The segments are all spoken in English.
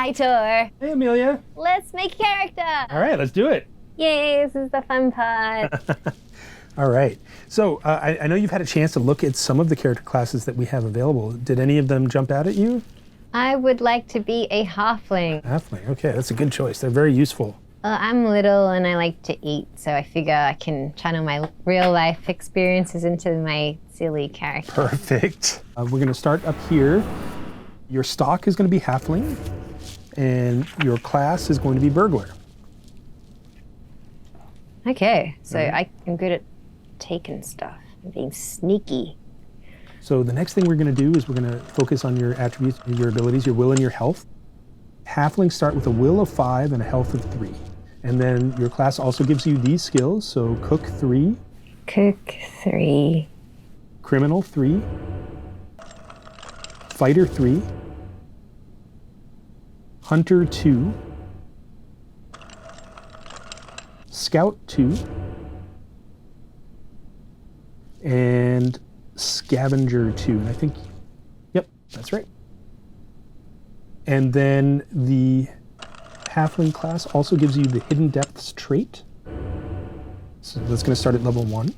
Hi, Thor. Hey, Amelia. Let's make a character. All right, let's do it. Yay, this is the fun part. All right. So I know you've had a chance to look at some of the character classes that we have available. Did any of them jump out at you? I would like to be a halfling. Halfling. Okay, that's a good choice. They're very useful. I'm little and I like to eat, so I figure I can channel my real life experiences into my silly character. Perfect. We're going to start up here. Your stock is going to be halfling, and your class is going to be burglar. Okay, so I'm good at taking stuff and being sneaky. So the next thing we're going to do is we're going to focus on your attributes, your abilities, your will and your health. Halflings start with a will of 5 and a health of 3. And then your class also gives you these skills. So cook 3. Cook 3. Criminal 3. Fighter 3. Hunter 2. Scout 2. And Scavenger 2. And I think, yep, that's right. And then the Halfling class also gives you the Hidden Depths trait. So that's going to start at level 1.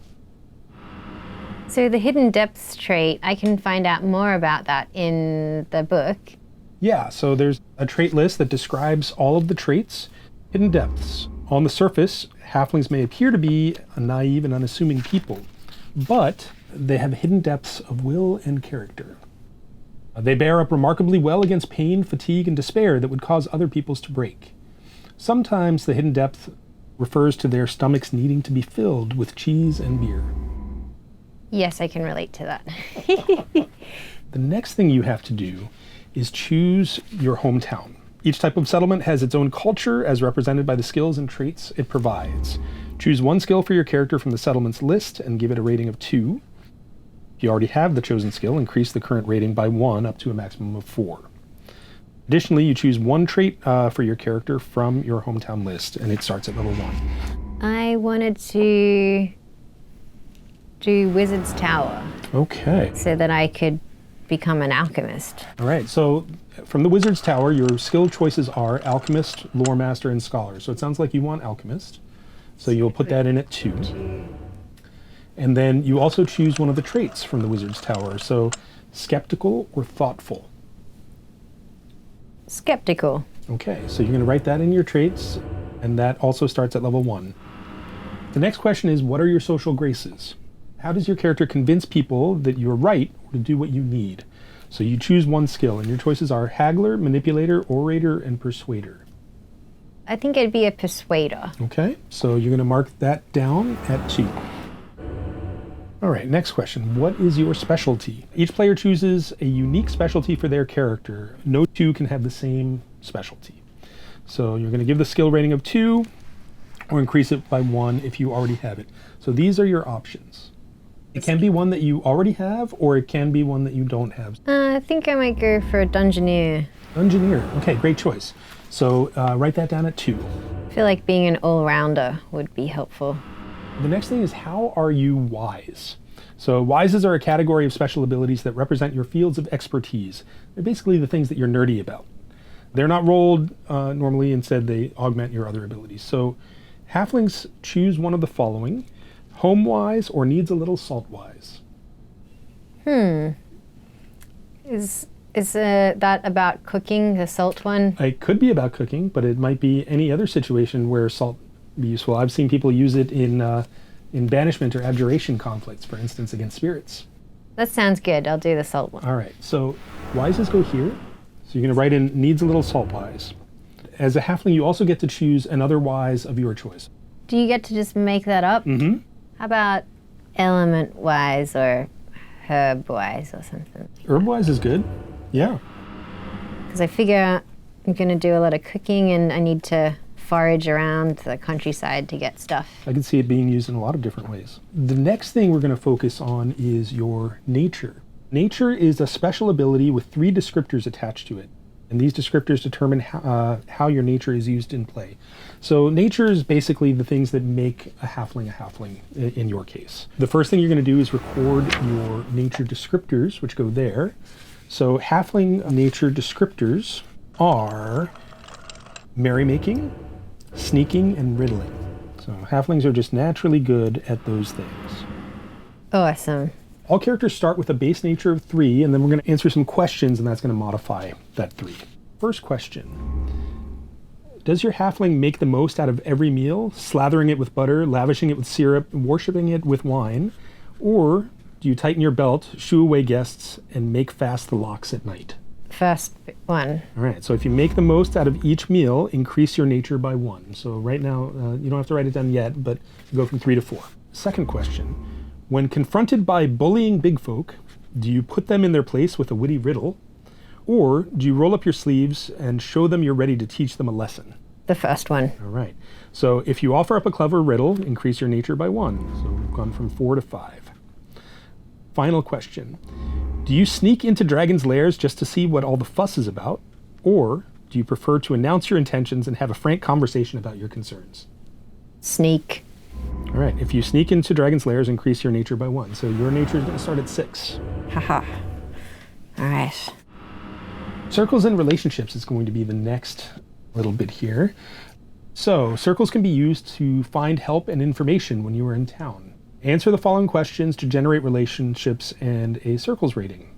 So the Hidden Depths trait, I can find out more about that in the book. Yeah, so there's a trait list that describes all of the traits. Hidden Depths. On the surface, halflings may appear to be a naive and unassuming people, but they have hidden depths of will and character. They bear up remarkably well against pain, fatigue, and despair that would cause other people's to break. Sometimes the hidden depth refers to their stomachs needing to be filled with cheese and beer. Yes, I can relate to that. The next thing you have to do is choose your hometown. Each type of settlement has its own culture as represented by the skills and traits it provides. Choose one skill for your character from the settlement's list and give it a rating of 2. If you already have the chosen skill, increase the current rating by 1 up to a maximum of 4. Additionally, you choose one trait for your character from your hometown list, and it starts at level 1. I wanted to do Wizard's Tower. Okay. So that I could become an alchemist. All right, so from the Wizard's Tower, your skill choices are Alchemist, Lore Master, and Scholar. So it sounds like you want Alchemist. So you'll put that in at 2. And then you also choose one of the traits from the Wizard's Tower. So skeptical or thoughtful. Skeptical. Okay, so you're going to write that in your traits, and that also starts at level 1. The next question is, what are your social graces? How does your character convince people that you're right or to do what you need? So you choose one skill, and your choices are Haggler, Manipulator, Orator, and Persuader. I think I'd be a persuader. Okay, so you're going to mark that down at 2. All right, next question. What is your specialty? Each player chooses a unique specialty for their character. No two can have the same specialty. So you're going to give the skill rating of 2 or increase it by 1 if you already have it. So these are your options. It can be one that you already have, or it can be one that you don't have. I think I might go for a Dungeoneer. Dungeoneer. Okay, great choice. So write that down at 2. I feel like being an all-rounder would be helpful. The next thing is, how are you wise? So wises are a category of special abilities that represent your fields of expertise. They're basically the things that you're nerdy about. They're not rolled normally, instead they augment your other abilities. So halflings choose one of the following: home wise or needs a little salt wise. Is that about cooking, the salt one? It could be about cooking, but it might be any other situation where salt would be useful. I've seen people use it in banishment or abjuration conflicts, for instance, against spirits. That sounds good. I'll do the salt one. All right, so wises go here. So you're going to write in needs a little salt wise. As a halfling, you also get to choose another wise of your choice. Do you get to just make that up? Mm-hmm. How about element wise or herb wise or something? Herb wise is good. Yeah. Because I figure I'm going to do a lot of cooking and I need to forage around the countryside to get stuff. I can see it being used in a lot of different ways. The next thing we're going to focus on is your nature. Nature is a special ability with 3 descriptors attached to it. And these descriptors determine how your nature is used in play. So nature is basically the things that make a halfling in your case. The first thing you're going to do is record your nature descriptors, which go there. So halfling nature descriptors are merrymaking, sneaking, and riddling. So halflings are just naturally good at those things. Awesome. All characters start with a base nature of 3, and then we're going to answer some questions, and that's going to modify that 3. First question. Does your halfling make the most out of every meal, slathering it with butter, lavishing it with syrup, worshipping it with wine? Or do you tighten your belt, shoo away guests, and make fast the locks at night? First one. All right, so if you make the most out of each meal, increase your nature by 1. So right now, you don't have to write it down yet, but you go from 3 to 4. Second question. When confronted by bullying big folk, do you put them in their place with a witty riddle? Or do you roll up your sleeves and show them you're ready to teach them a lesson? The first one. All right. So if you offer up a clever riddle, increase your nature by 1. So we've gone from 4 to 5. Final question. Do you sneak into dragons' lairs just to see what all the fuss is about? Or do you prefer to announce your intentions and have a frank conversation about your concerns? Sneak. All right. If you sneak into dragons' lairs, increase your nature by 1. So your nature is going to start at 6. Haha. All right. Circles and relationships is going to be the next little bit here. So circles can be used to find help and information when you are in town. Answer the following questions to generate relationships and a circles rating.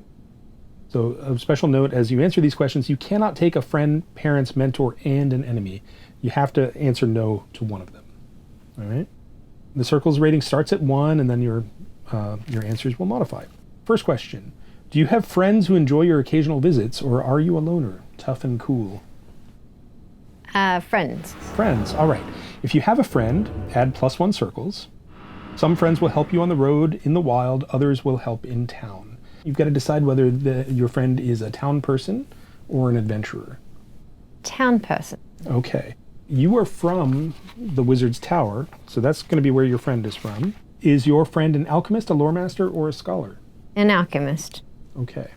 So a special note, as you answer these questions, you cannot take a friend, parents, mentor, and an enemy. You have to answer no to one of them. All right? The circles rating starts at 1, and then your answers will modify. First question. Do you have friends who enjoy your occasional visits, or are you a loner, tough and cool? Friends. Friends, all right. If you have a friend, add +1 circles. Some friends will help you on the road, in the wild, others will help in town. You've got to decide whether your friend is a town person or an adventurer. Town person. Okay. You are from the Wizard's Tower, so that's going to be where your friend is from. Is your friend an alchemist, a lore master, or a scholar? An alchemist. Okay.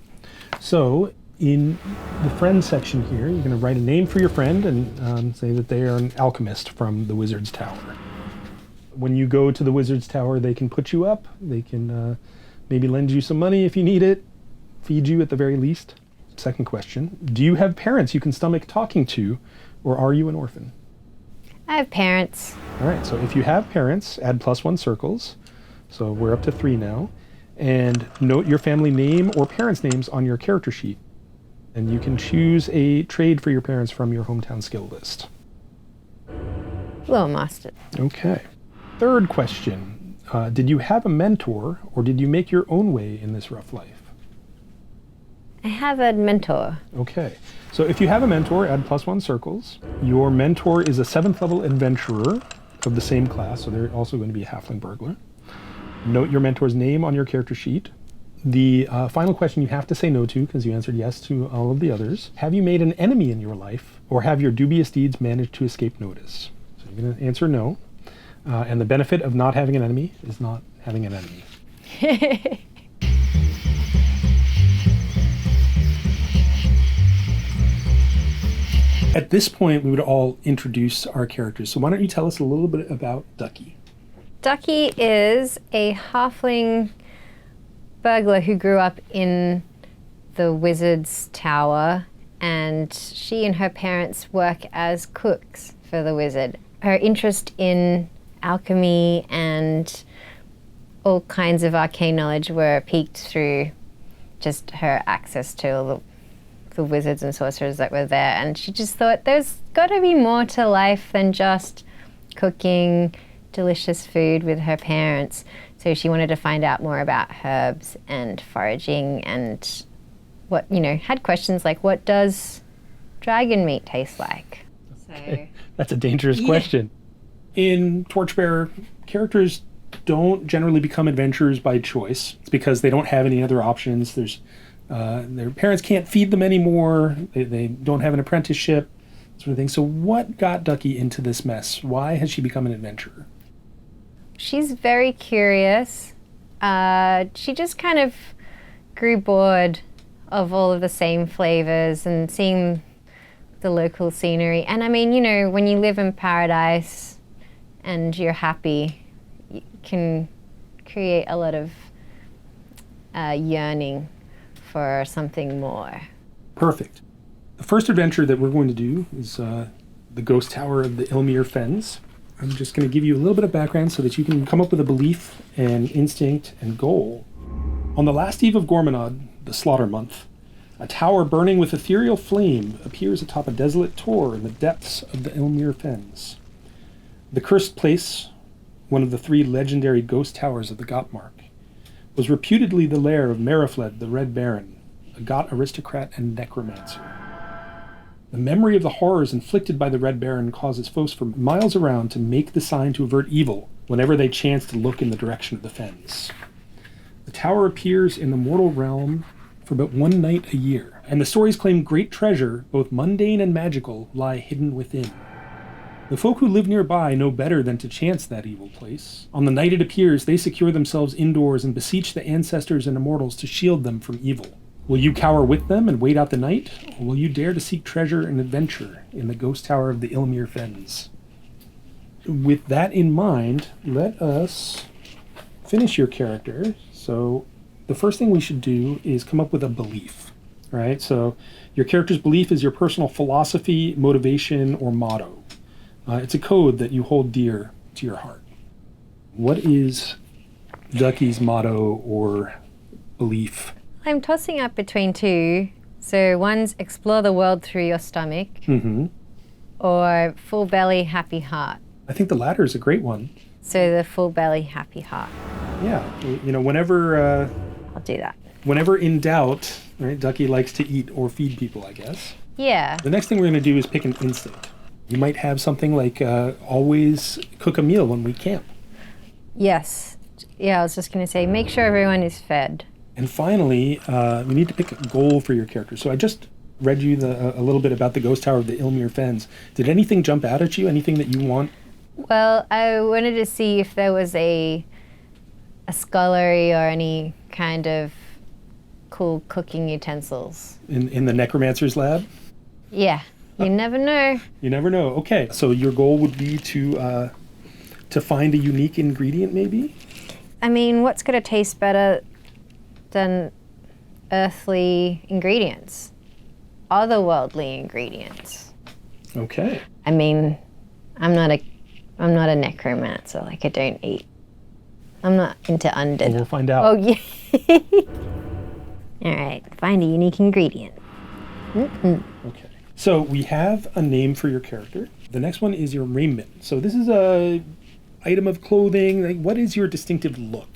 So in the friend section here, you're going to write a name for your friend and say that they are an alchemist from the Wizard's Tower. When you go to the Wizard's Tower, they can put you up. They can maybe lend you some money if you need it, feed you at the very least. Second question. Do you have parents you can stomach talking to, or are you an orphan? I have parents. All right, so if you have parents, add +1 circles. So we're up to 3 now. And note your family name or parents' names on your character sheet. And you can choose a trade for your parents from your hometown skill list. Lore master. Okay. Third question. Did you have a mentor, or did you make your own way in this rough life? I have a mentor. Okay. So if you have a mentor, add +1 circles. Your mentor is a 7th level adventurer of the same class, so they're also going to be a halfling burglar. Note your mentor's name on your character sheet. The final question you have to say no to, because you answered yes to all of the others. Have you made an enemy in your life, or have your dubious deeds managed to escape notice? So you're going to answer no. And the benefit of not having an enemy is not having an enemy. At this point, we would all introduce our characters. So why don't you tell us a little bit about Ducky? Ducky is a halfling burglar who grew up in the Wizard's Tower, and she and her parents work as cooks for the wizard. Her interest in alchemy and all kinds of arcane knowledge were piqued through just her access to all the wizards and sorcerers that were there, and she just thought there's got to be more to life than just cooking delicious food with her parents. So she wanted to find out more about herbs and foraging and what, had questions like, what does dragon meat taste like? Okay. That's a dangerous question. In Torchbearer, characters don't generally become adventurers by choice. It's because they don't have any other options. Their parents can't feed them anymore. They don't have an apprenticeship, sort of thing. So what got Ducky into this mess? Why has she become an adventurer? She's very curious. She just kind of grew bored of all of the same flavors and seeing the local scenery. And I mean, when you live in paradise and you're happy, you can create a lot of yearning for something more. Perfect. The first adventure that we're going to do is the Ghost Tower of the Ilmir Fens. I'm just going to give you a little bit of background so that you can come up with a belief and instinct and goal. On the last eve of Gormanod, the slaughter month, a tower burning with ethereal flame appears atop a desolate tor in the depths of the Ilmir Fens. The cursed place, one of the 3 legendary ghost towers of the Gottmark, was reputedly the lair of Merifled the Red Baron, a Gott aristocrat and necromancer. The memory of the horrors inflicted by the Red Baron causes foes from miles around to make the sign to avert evil whenever they chance to look in the direction of the Fens. The tower appears in the mortal realm for but 1 night a year, and the stories claim great treasure, both mundane and magical, lie hidden within. The folk who live nearby know better than to chance that evil place. On the night it appears, they secure themselves indoors and beseech the ancestors and immortals to shield them from evil. Will you cower with them and wait out the night, or will you dare to seek treasure and adventure in the Ghost Tower of the Ilmir Fens? With that in mind, let us finish your character. So the first thing we should do is come up with a belief, right? So your character's belief is your personal philosophy, motivation, or motto. It's a code that you hold dear to your heart. What is Ducky's motto or belief? I'm tossing up between 2. So one's explore the world through your stomach, or full belly, happy heart. I think the latter is a great one. So the full belly, happy heart. Yeah, whenever I'll do that. whenever in doubt, right? Ducky likes to eat or feed people, I guess. Yeah. The next thing we're going to do is pick an instinct. You might have something like always cook a meal when we camp. Yes. Yeah, I was just going to say, make sure everyone is fed. And finally, we need to pick a goal for your character. So I just read you a little bit about the Ghost Tower of the Ilmir Fens. Did anything jump out at you? Anything that you want? Well, I wanted to see if there was a scullery or any kind of cool cooking utensils. In the Necromancer's lab? Yeah, you never know. You never know. Okay, so your goal would be to find a unique ingredient, maybe? I mean, what's going to taste better than earthly ingredients? Otherworldly ingredients. Okay. I mean, I'm not a necromancer. Like, I don't eat. I'm not into undead. Well, we'll find out. Oh, yeah. All right, find a unique ingredient. Okay. So we have a name for your character. The next one is your raiment. So this is a item of clothing. Like, what is your distinctive look?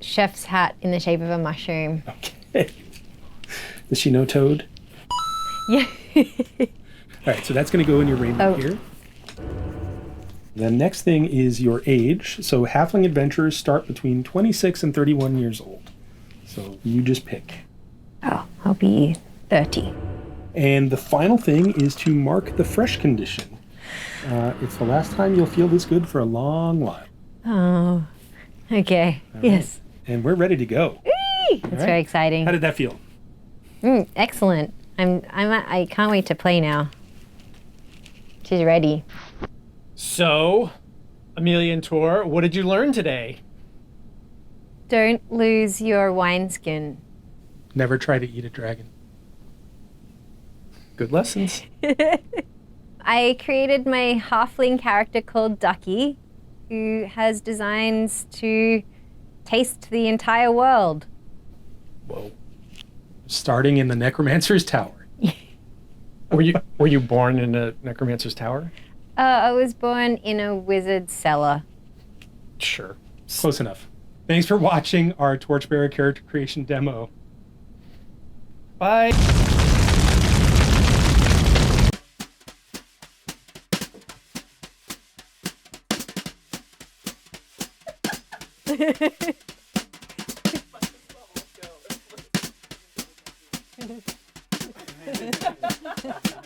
Chef's hat in the shape of a mushroom. Okay. Does she know Toad? Yeah. All right, so that's going to go in your raiment here. The next thing is your age. So halfling adventurers start between 26 and 31 years old. So you just pick. Oh, I'll be 30. And the final thing is to mark the fresh condition. It's the last time you'll feel this good for a long while. Oh, okay. All yes. Right. And we're ready to go. That's very exciting. How did that feel? Excellent. I can't wait to play now. She's ready. So, Amelia and Thor, what did you learn today? Don't lose your wineskin. Never try to eat a dragon. Good lessons. I created my halfling character called Ducky, who has designs to taste the entire world. Whoa. Starting in the Necromancer's Tower. Were you born in a necromancer's tower? I was born in a wizard's cellar. Sure. Close enough. Thanks for watching our Torchbearer character creation demo. Bye. Let's go.